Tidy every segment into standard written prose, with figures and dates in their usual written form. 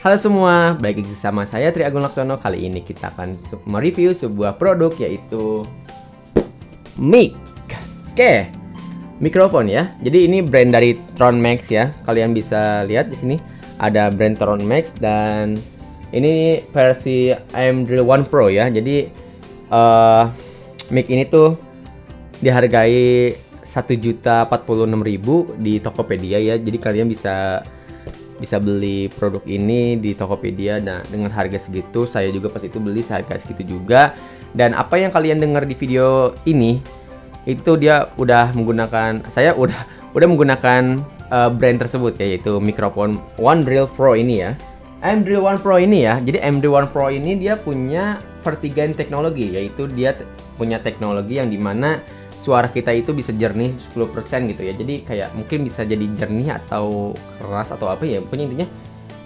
Halo semua, balik lagi sama saya Tri Agung Laksono. Kali ini kita akan mereview sebuah produk yaitu mic. Oke, mikrofon ya. Jadi ini brand dari Tron Max ya. Kalian bisa lihat di sini ada brand Tron Max dan ini versi AM Drill One Pro ya. Jadi mic ini tuh dihargai 1.046.000 di Tokopedia ya. Jadi kalian bisa beli produk ini di Tokopedia. Nah, dengan harga segitu, saya juga pas itu beli seharga segitu juga. Dan apa yang kalian dengar di video ini, itu dia udah menggunakan, saya udah menggunakan brand tersebut, yaitu mikrofon One Drill Pro ini ya. AM Drill One Pro ini ya. Jadi AM Drill One Pro ini dia punya Vertigan teknologi, yaitu dia punya teknologi yang dimana suara kita itu bisa jernih 10% gitu ya. Jadi kayak mungkin bisa jadi jernih atau keras atau apa ya. Pokoknya intinya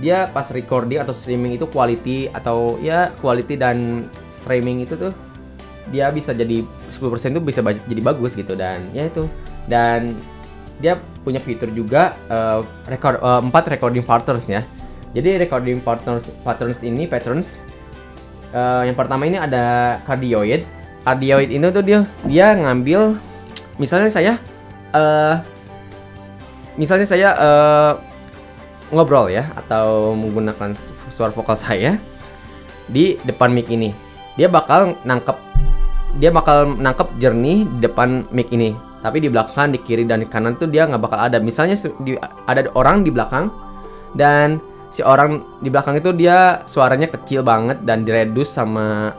dia pas recording atau streaming itu quality atau ya quality dan streaming itu tuh dia bisa jadi 10% itu bisa jadi bagus gitu. Dan ya itu. Dan dia punya fitur juga 4 recording patterns ya. Jadi recording patterns ini yang pertama ini ada cardioid. Cardioid ini tuh dia ngambil misalnya saya ngobrol ya atau menggunakan suara vokal saya di depan mic ini. Dia bakal nangkep jernih di depan mic ini. Tapi di belakang, di kiri dan di kanan tuh dia nggak bakal ada. Misalnya ada orang di belakang dan si orang di belakang itu dia suaranya kecil banget dan direduce sama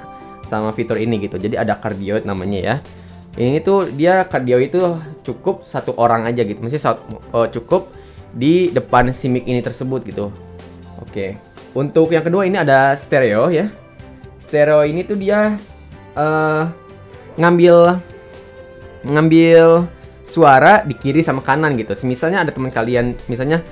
fitur ini gitu. Jadi ada cardioid namanya ya. Ini tuh dia cardioid itu cukup satu orang aja gitu. Maksudnya cukup di depan si mic ini tersebut gitu. Oke. Untuk yang kedua ini ada stereo ya. Stereo ini tuh dia ngambil suara di kiri sama kanan gitu. Misalnya ada teman kalian, misalnya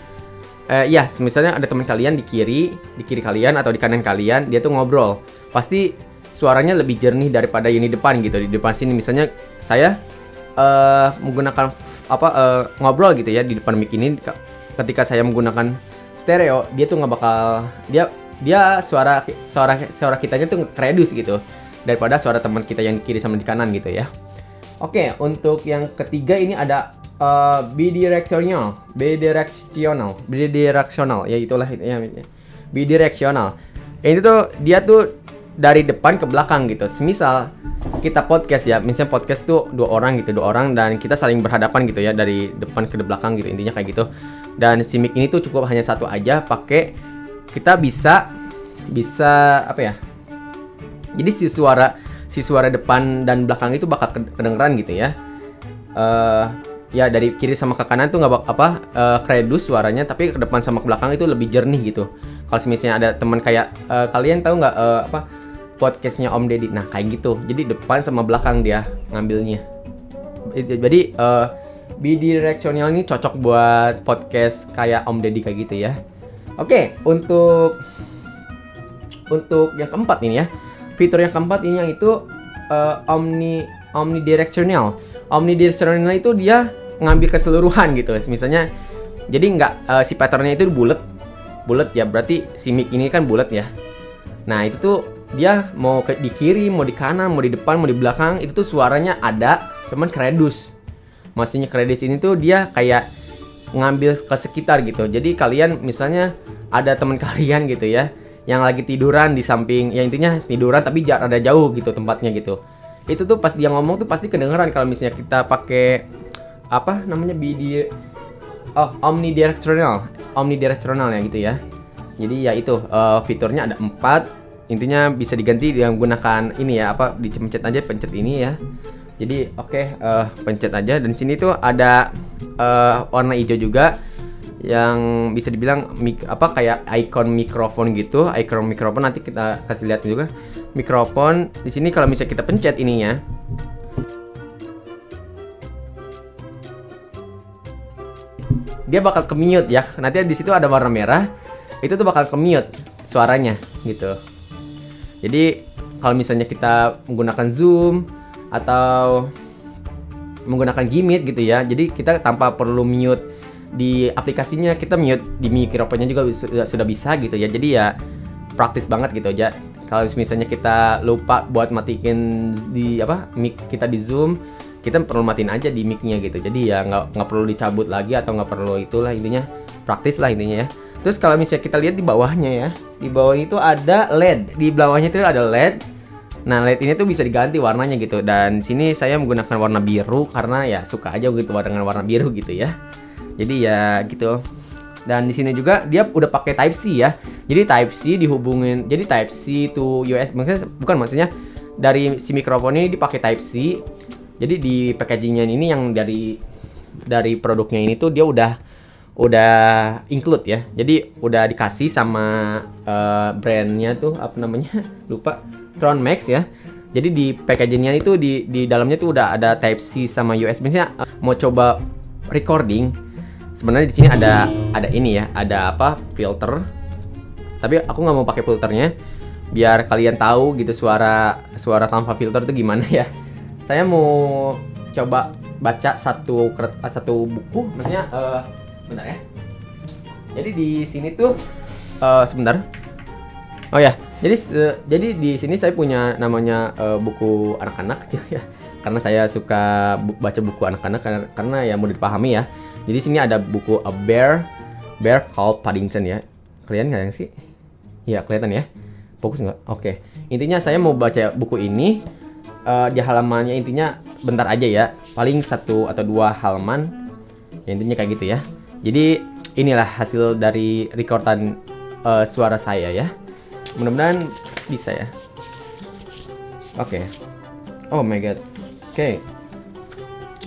ada teman kalian di kiri kalian atau di kanan kalian, dia tuh ngobrol. Pasti suaranya lebih jernih daripada yang di depan gitu. Di depan sini misalnya saya menggunakan ngobrol gitu ya di depan mic ini. Ketika saya menggunakan stereo, dia tuh nggak bakal dia suara kitanya tuh reduce gitu daripada suara teman kita yang di kiri sama di kanan gitu ya. Oke, untuk yang ketiga ini ada bidirectional ya, itulah ya, bidirectional. Ini tuh dia tuh dari depan ke belakang gitu. Semisal kita podcast ya, misalnya podcast tuh dua orang dan kita saling berhadapan gitu ya, dari depan ke belakang gitu, intinya kayak gitu. Dan si mic ini tuh cukup hanya satu aja, pakai kita bisa apa ya, jadi si suara depan dan belakang itu bakal kedengeran gitu ya. Ya dari kiri sama ke kanan tuh nggak reduce suaranya, tapi ke depan sama ke belakang itu lebih jernih gitu. Kalau misalnya ada teman kayak kalian tahu nggak podcastnya Om Deddy, nah kayak gitu. Jadi depan sama belakang dia ngambilnya. Jadi bidirectional ini cocok buat podcast kayak Om Deddy kayak gitu ya. Oke, untuk yang keempat ini ya, fitur yang keempat ini yang itu omnidirectional. Omnidirectional itu dia ngambil keseluruhan gitu. Misalnya jadi nggak si patternnya itu bulat ya, berarti si mic ini kan bulat ya. Nah itu tuh dia mau di kiri, mau di kanan, mau di depan, mau di belakang, itu tuh suaranya ada, cuman reduce. Maksudnya reduce ini tuh dia kayak ngambil ke sekitar gitu. Jadi kalian misalnya ada teman kalian gitu ya, yang lagi tiduran di samping, ya intinya tiduran tapi ada jauh gitu tempatnya gitu. Itu tuh pas dia ngomong tuh pasti kedengeran kalau misalnya kita pakai apa namanya omnidirectional ya gitu ya. Jadi ya itu fiturnya ada 4. Intinya bisa diganti dengan menggunakan ini ya, dipencet aja, pencet ini ya. Jadi pencet aja. Dan sini tuh ada warna hijau juga yang bisa dibilang kayak icon mikrofon gitu. Icon mikrofon nanti kita kasih lihat juga. Mikrofon di sini kalau misalnya kita pencet ininya, dia bakal ke mute ya. Nanti di situ ada warna merah. Itu tuh bakal ke mute suaranya gitu. Jadi kalau misalnya kita menggunakan Zoom atau menggunakan Gimit gitu ya, jadi kita tanpa perlu mute di aplikasinya kita mute di mikrofonnya juga sudah bisa gitu ya. Jadi ya praktis banget gitu aja. Kalau misalnya kita lupa buat matiin di mic kita di Zoom, kita perlu matiin aja di mic-nya gitu. Jadi ya nggak perlu dicabut lagi atau nggak perlu itulah, intinya praktis lah intinya ya. Terus kalau misalnya kita lihat di bawahnya ya, di bawah itu ada LED, di bawahnya itu ada LED. Nah, LED ini tuh bisa diganti warnanya gitu. Dan sini saya menggunakan warna biru karena ya suka aja gitu dengan warna biru gitu ya. Jadi ya gitu. Dan di sini juga dia udah pakai Type C ya. Jadi Type C dihubungin, jadi Type C to USB, maksudnya dari si mikrofon ini dipakai Type C. Jadi di packagingnya ini yang dari produknya ini tuh dia udah include ya. Jadi udah dikasih sama brandnya tuh apa namanya? Lupa. Tron Max ya. Jadi di packagingnya itu di dalamnya tuh udah ada Type C sama USB. Misalnya mau coba recording, sebenarnya di sini ada ini ya, ada filter. Tapi aku nggak mau pakai filternya, biar kalian tahu gitu suara tanpa filter itu gimana ya. Saya mau coba baca satu buku, maksudnya bentar ya. Jadi di sini tuh sebentar. Oh ya, jadi di sini saya punya namanya buku anak-anak kecil ya. Karena saya suka baca buku anak-anak karena ya mudah dipahami ya. Jadi sini ada buku A Bear Called Paddington ya. Kalian nggak sih? Ya kelihatan ya. Fokus nggak? Oke. Intinya saya mau baca buku ini di halamannya intinya bentar aja ya. Paling 1 atau 2 halaman. Ya, intinya kayak gitu ya. Jadi inilah hasil dari rekordan suara saya ya. Mudah-mudahan bisa ya. Oke. Oh my god. Oke.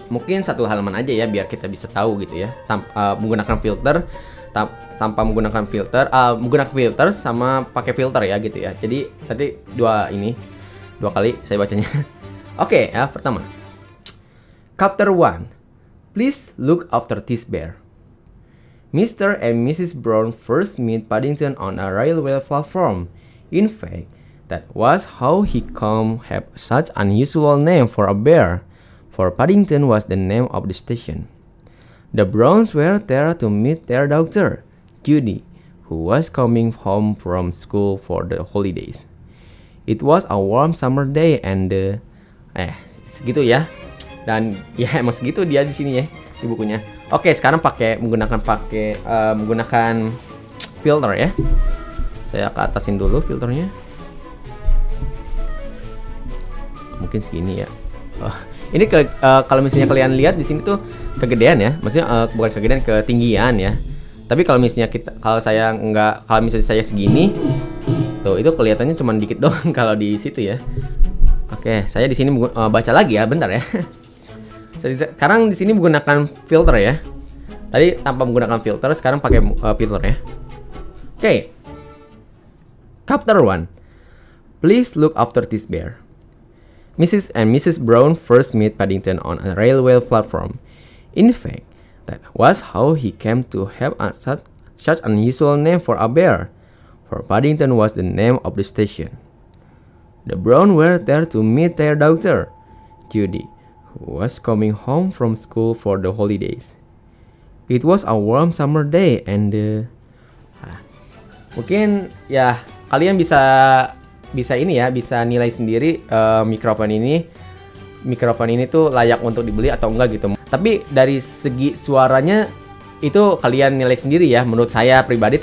Mungkin 1 halaman aja ya biar kita bisa tahu gitu ya. Menggunakan filter, tanpa menggunakan filter, menggunakan filter sama pakai filter ya gitu ya. Jadi nanti 2 kali saya bacanya. Oke, ya pertama. Chapter 1. Please look after this bear. Mr. and Mrs. Brown first meet Paddington on a railway platform. In fact, that was how he come have such unusual name for a bear, for Paddington was the name of the station. The Browns were there to meet their daughter, Judy, who was coming home from school for the holidays. It was a warm summer day and segitu ya. Dan ya emang segitu dia di sini ya di bukunya. Oke, sekarang menggunakan filter ya. Saya ke atasin dulu filternya. Mungkin segini ya. Ini kalau misalnya kalian lihat di sini tuh kegedean ya. Maksudnya bukan kegedean, ketinggian ya. Tapi kalau misalnya kalau misalnya saya segini, tuh itu kelihatannya cuma dikit doang kalau di situ ya. Oke, saya di sini baca lagi ya, bentar ya. Sekarang di sini menggunakan filter ya. Tadi tanpa menggunakan filter, sekarang pakai filter ya. Oke. Chapter 1. Please look after this bear. Mrs. and Mrs. Brown first meet Paddington on a railway platform. In fact, that was how he came to have such unusual name for a bear, for Paddington was the name of the station. The Browns were there to meet their daughter, Judy, who was coming home from school for the holidays. It was a warm summer day and mungkin ya kalian bisa ini ya, bisa nilai sendiri mikrofon ini tuh layak untuk dibeli atau enggak gitu. Tapi dari segi suaranya itu kalian nilai sendiri ya. Menurut saya pribadi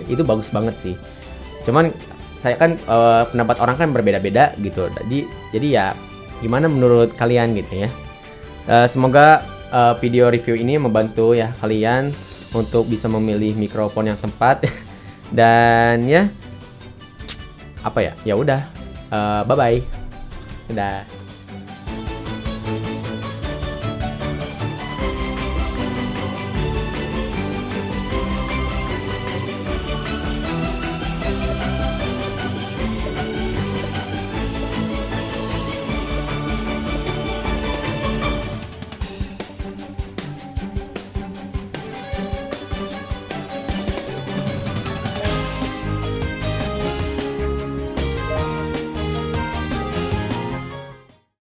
itu bagus banget sih. Cuman saya kan pendapat orang kan berbeda-beda gitu. Jadi ya gimana menurut kalian gitu ya. Semoga video review ini membantu ya kalian untuk bisa memilih mikrofon yang tepat. Dan ya udah, bye bye, udah.